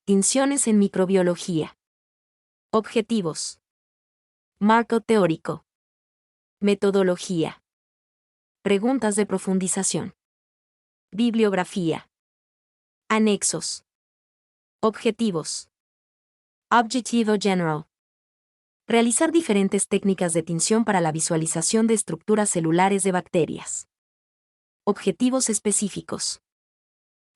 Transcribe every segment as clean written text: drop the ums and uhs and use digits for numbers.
Tinciones en microbiología. Objetivos. Marco teórico. Metodología. Preguntas de profundización. Bibliografía. Anexos. Objetivos. Objetivo general. Realizar diferentes técnicas de tinción para la visualización de estructuras celulares de bacterias. Objetivos específicos.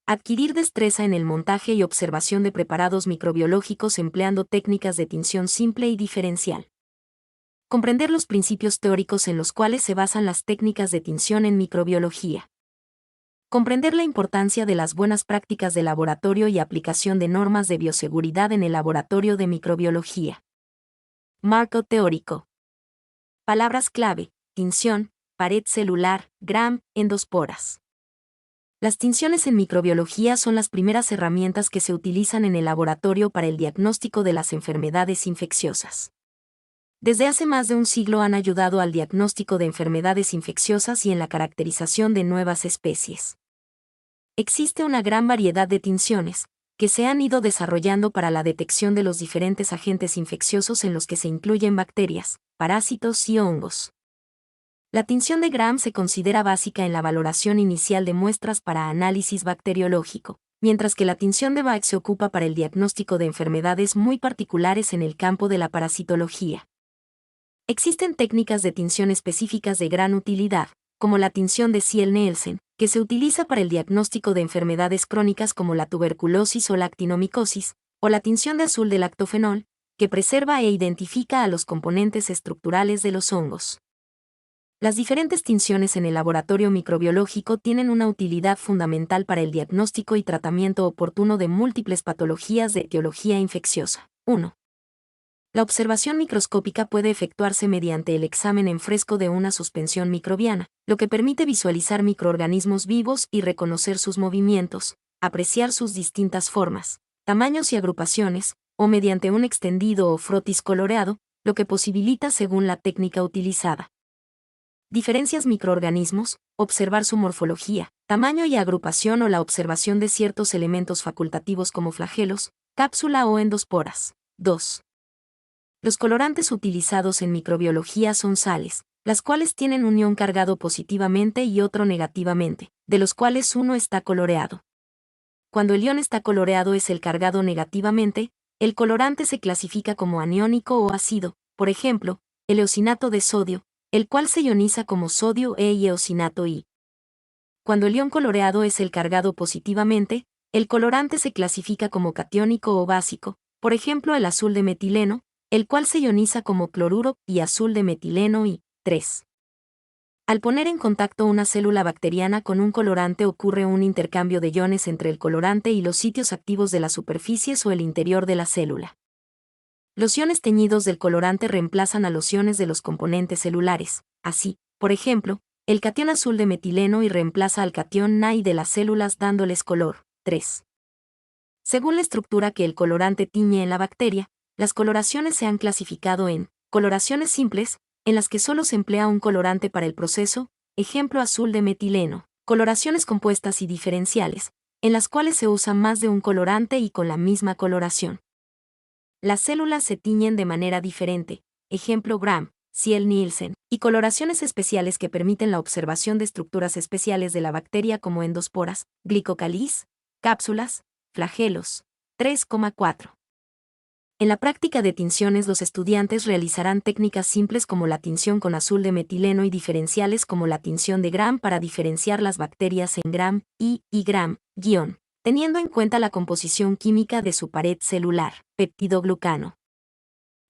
Adquirir destreza en el montaje y observación de preparados microbiológicos empleando técnicas de tinción simple y diferencial. Comprender los principios teóricos en los cuales se basan las técnicas de tinción en microbiología. Comprender la importancia de las buenas prácticas de laboratorio y aplicación de normas de bioseguridad en el laboratorio de microbiología. Marco teórico. Palabras clave: tinción, pared celular, Gram, endosporas. Las tinciones en microbiología son las primeras herramientas que se utilizan en el laboratorio para el diagnóstico de las enfermedades infecciosas. Desde hace más de un siglo han ayudado al diagnóstico de enfermedades infecciosas y en la caracterización de nuevas especies. Existe una gran variedad de tinciones, que se han ido desarrollando para la detección de los diferentes agentes infecciosos en los que se incluyen bacterias, parásitos y hongos. La tinción de Gram se considera básica en la valoración inicial de muestras para análisis bacteriológico, mientras que la tinción de Bach se ocupa para el diagnóstico de enfermedades muy particulares en el campo de la parasitología. Existen técnicas de tinción específicas de gran utilidad, como la tinción de Ziel-Nielsen, que se utiliza para el diagnóstico de enfermedades crónicas como la tuberculosis o la actinomicosis, o la tinción de azul de lactofenol, que preserva e identifica a los componentes estructurales de los hongos. Las diferentes tinciones en el laboratorio microbiológico tienen una utilidad fundamental para el diagnóstico y tratamiento oportuno de múltiples patologías de etiología infecciosa. 1. La observación microscópica puede efectuarse mediante el examen en fresco de una suspensión microbiana, lo que permite visualizar microorganismos vivos y reconocer sus movimientos, apreciar sus distintas formas, tamaños y agrupaciones, o mediante un extendido o frotis coloreado, lo que posibilita según la técnica utilizada. Diferencias microorganismos, observar su morfología, tamaño y agrupación o la observación de ciertos elementos facultativos como flagelos, cápsula o endosporas. 2. Los colorantes utilizados en microbiología son sales, las cuales tienen un ion cargado positivamente y otro negativamente, de los cuales uno está coloreado. Cuando el ion está coloreado es el cargado negativamente, el colorante se clasifica como aniónico o ácido, por ejemplo, el eosinato de sodio, el cual se ioniza como sodio y eosinato I. Cuando el ion coloreado es el cargado positivamente, el colorante se clasifica como catiónico o básico, por ejemplo el azul de metileno, el cual se ioniza como cloruro y azul de metileno I. 3. Al poner en contacto una célula bacteriana con un colorante ocurre un intercambio de iones entre el colorante y los sitios activos de las superficies o el interior de la célula. Los iones teñidos del colorante reemplazan a los iones de los componentes celulares. Así, por ejemplo, el catión azul de metileno y reemplaza al catión Na de las células dándoles color. 3. Según la estructura que el colorante tiñe en la bacteria, las coloraciones se han clasificado en coloraciones simples, en las que solo se emplea un colorante para el proceso, ejemplo azul de metileno, coloraciones compuestas y diferenciales, en las cuales se usa más de un colorante y con la misma coloración. Las células se tiñen de manera diferente, ejemplo Gram, Ziel-Nielsen, y coloraciones especiales que permiten la observación de estructuras especiales de la bacteria como endosporas, glicocaliz, cápsulas, flagelos. 3,4. En la práctica de tinciones los estudiantes realizarán técnicas simples como la tinción con azul de metileno y diferenciales como la tinción de Gram para diferenciar las bacterias en Gram y Gram, teniendo en cuenta la composición química de su pared celular, peptidoglucano.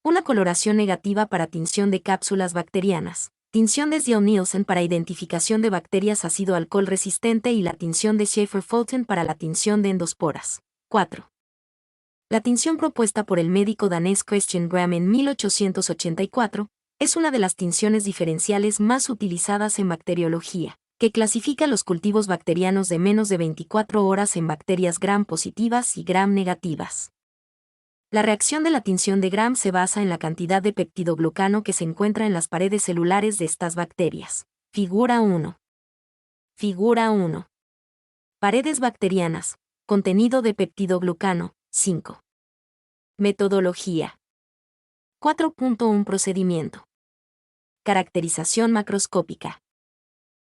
Una coloración negativa para tinción de cápsulas bacterianas, tinción de Ziel-Nielsen para identificación de bacterias ácido-alcohol resistente y la tinción de Schaefer-Fulton para la tinción de endosporas. 4. La tinción propuesta por el médico danés Christian Gram en 1884 es una de las tinciones diferenciales más utilizadas en bacteriología, que clasifica los cultivos bacterianos de menos de 24 horas en bacterias Gram positivas y Gram negativas. La reacción de la tinción de Gram se basa en la cantidad de peptidoglucano que se encuentra en las paredes celulares de estas bacterias. Figura 1. Figura 1. Paredes bacterianas. Contenido de peptidoglucano, 5. Metodología. 4.1 Procedimiento. Caracterización macroscópica.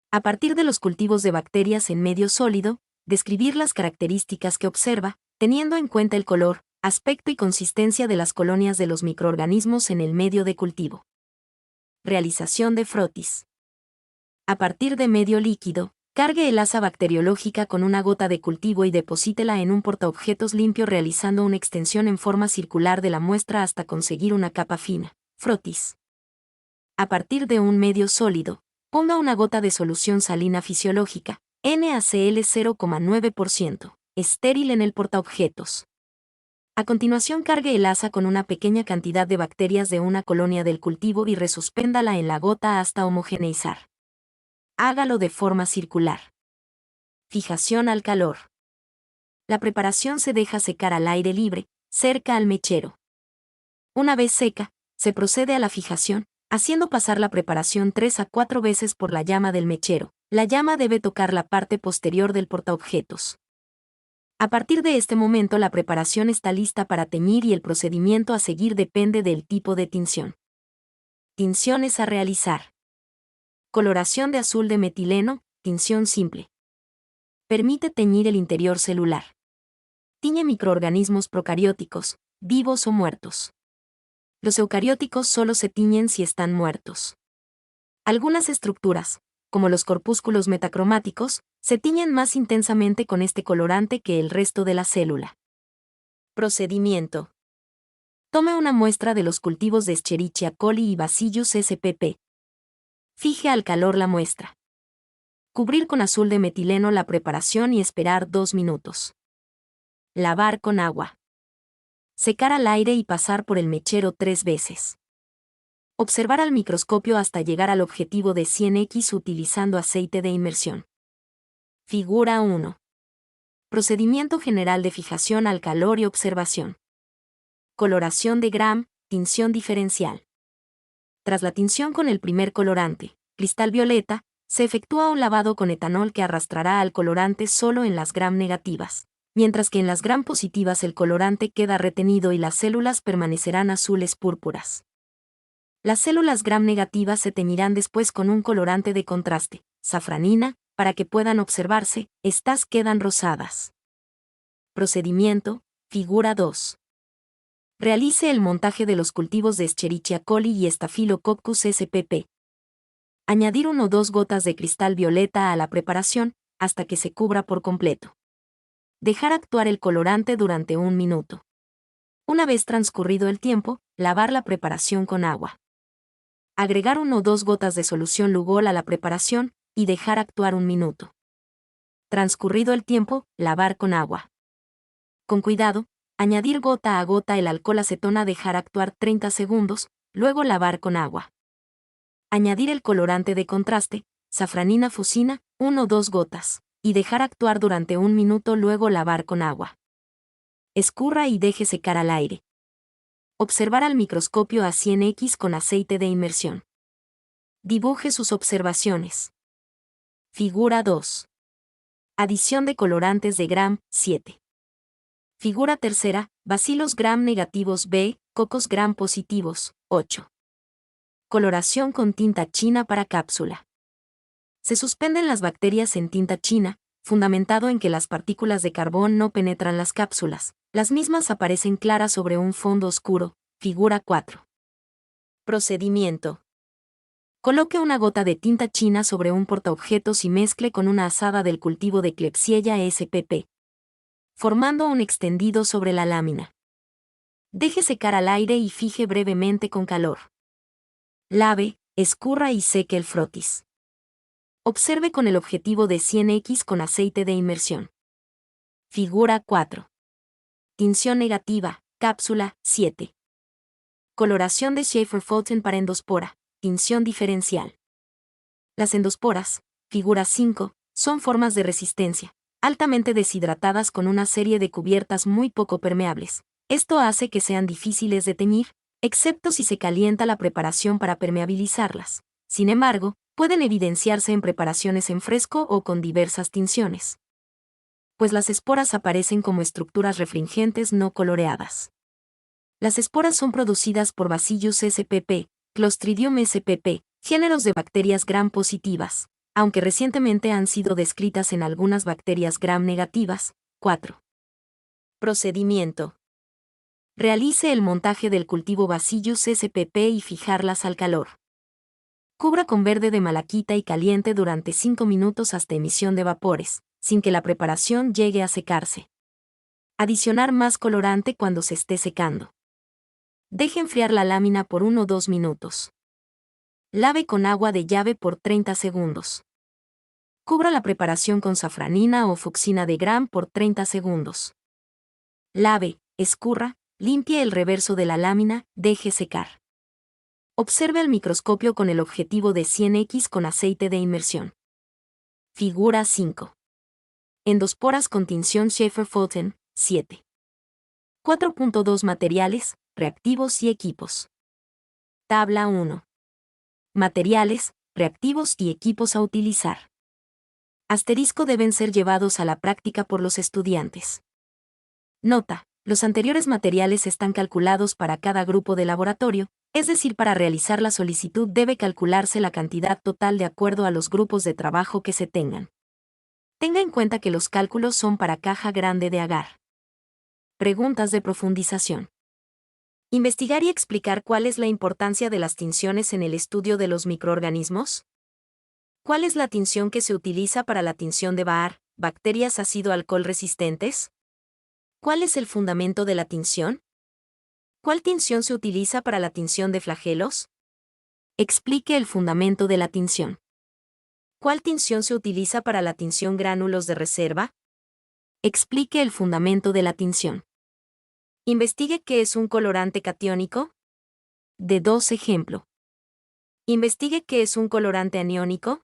A partir de los cultivos de bacterias en medio sólido, describir las características que observa, teniendo en cuenta el color, aspecto y consistencia de las colonias de los microorganismos en el medio de cultivo. Realización de frotis. A partir de medio líquido, cargue el asa bacteriológica con una gota de cultivo y deposítela en un portaobjetos limpio realizando una extensión en forma circular de la muestra hasta conseguir una capa fina. Frotis. A partir de un medio sólido, ponga una gota de solución salina fisiológica, NaCl 0,9%, estéril en el portaobjetos. A continuación cargue el asa con una pequeña cantidad de bacterias de una colonia del cultivo y resuspéndala en la gota hasta homogeneizar. Hágalo de forma circular. Fijación al calor. La preparación se deja secar al aire libre, cerca al mechero. Una vez seca, se procede a la fijación, haciendo pasar la preparación 3 a 4 veces por la llama del mechero. La llama debe tocar la parte posterior del portaobjetos. A partir de este momento la preparación está lista para teñir y el procedimiento a seguir depende del tipo de tinción. Tinciones a realizar. Coloración de azul de metileno, tinción simple. Permite teñir el interior celular. Tiñe microorganismos procarióticos, vivos o muertos. Los eucarióticos solo se tiñen si están muertos. Algunas estructuras, como los corpúsculos metacromáticos, se tiñen más intensamente con este colorante que el resto de la célula. Procedimiento. Tome una muestra de los cultivos de Escherichia coli y Bacillus spp. Fije al calor la muestra. Cubrir con azul de metileno la preparación y esperar 2 minutos. Lavar con agua. Secar al aire y pasar por el mechero 3 veces. Observar al microscopio hasta llegar al objetivo de 100x utilizando aceite de inmersión. Figura 1. Procedimiento general de fijación al calor y observación. Coloración de Gram, tinción diferencial. Tras la tinción con el primer colorante, cristal violeta, se efectúa un lavado con etanol que arrastrará al colorante solo en las Gram negativas, mientras que en las Gram positivas el colorante queda retenido y las células permanecerán azules púrpuras. Las células Gram negativas se teñirán después con un colorante de contraste, safranina, para que puedan observarse, estas quedan rosadas. Procedimiento, figura 2. Realice el montaje de los cultivos de Escherichia coli y Staphylococcus spp. Añadir 1 o 2 gotas de cristal violeta a la preparación, hasta que se cubra por completo. Dejar actuar el colorante durante 1 minuto. Una vez transcurrido el tiempo, lavar la preparación con agua. Agregar 1 o 2 gotas de solución Lugol a la preparación, y dejar actuar 1 minuto. Transcurrido el tiempo, lavar con agua. Con cuidado, añadir gota a gota el alcohol acetona, dejar actuar 30 segundos, luego lavar con agua. Añadir el colorante de contraste, safranina fusina, 1 o 2 gotas, y dejar actuar durante 1 minuto, luego lavar con agua. Escurra y deje secar al aire. Observar al microscopio a 100x con aceite de inmersión. Dibuje sus observaciones. Figura 2. Adición de colorantes de Gram, 7. Figura 3. Bacilos Gram negativos B, cocos Gram positivos, 8. Coloración con tinta china para cápsula. Se suspenden las bacterias en tinta china, fundamentado en que las partículas de carbón no penetran las cápsulas. Las mismas aparecen claras sobre un fondo oscuro, figura 4. Procedimiento. Coloque una gota de tinta china sobre un portaobjetos y mezcle con una asada del cultivo de Klebsiella spp, formando un extendido sobre la lámina. Deje secar al aire y fije brevemente con calor. Lave, escurra y seque el frotis. Observe con el objetivo de 100x con aceite de inmersión. Figura 4. Tinción negativa, cápsula, 7. Coloración de Schaefer-Fulton para endospora, tinción diferencial. Las endosporas, figura 5, son formas de resistencia, altamente deshidratadas con una serie de cubiertas muy poco permeables. Esto hace que sean difíciles de teñir, excepto si se calienta la preparación para permeabilizarlas. Sin embargo, pueden evidenciarse en preparaciones en fresco o con diversas tinciones. pues las esporas aparecen como estructuras refringentes no coloreadas. Las esporas son producidas por Bacillus spp, Clostridium spp, géneros de bacterias gram positivas, aunque recientemente han sido descritas en algunas bacterias gram negativas. 4. Procedimiento. Realice el montaje del cultivo Bacillus spp y fijarlas al calor. Cubra con verde de malaquita y caliente durante 5 minutos hasta emisión de vapores, sin que la preparación llegue a secarse. Adicionar más colorante cuando se esté secando. Deje enfriar la lámina por 1 o 2 minutos. Lave con agua de llave por 30 segundos. Cubra la preparación con safranina o fucsina de gram por 30 segundos. Lave, escurra, limpie el reverso de la lámina, deje secar. Observe al microscopio con el objetivo de 100x con aceite de inmersión. Figura 5. Endosporas con tinción Schaefer-Fulton, 7. 4.2 Materiales, reactivos y equipos. Tabla 1. Materiales, reactivos y equipos a utilizar. Asterisco deben ser llevados a la práctica por los estudiantes. Nota: los anteriores materiales están calculados para cada grupo de laboratorio, es decir, para realizar la solicitud debe calcularse la cantidad total de acuerdo a los grupos de trabajo que se tengan. Tenga en cuenta que los cálculos son para caja grande de agar. Preguntas de profundización. Investigar y explicar cuál es la importancia de las tinciones en el estudio de los microorganismos. ¿Cuál es la tinción que se utiliza para la tinción de Baar, bacterias ácido-alcohol resistentes? ¿Cuál es el fundamento de la tinción? ¿Cuál tinción se utiliza para la tinción de flagelos? Explique el fundamento de la tinción. ¿Cuál tinción se utiliza para la tinción gránulos de reserva? Explique el fundamento de la tinción. Investigue qué es un colorante catiónico. De 2 ejemplo. Investigue qué es un colorante aniónico.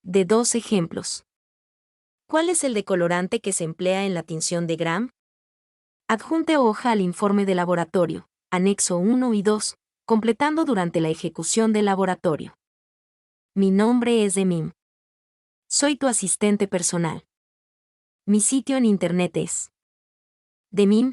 De 2 ejemplos. ¿Cuál es el decolorante que se emplea en la tinción de gram? Adjunte hoja al informe de laboratorio, anexo 1 y 2, completando durante la ejecución del laboratorio. Mi nombre es Demim. Soy tu asistente personal. Mi sitio en internet es demim.es.tl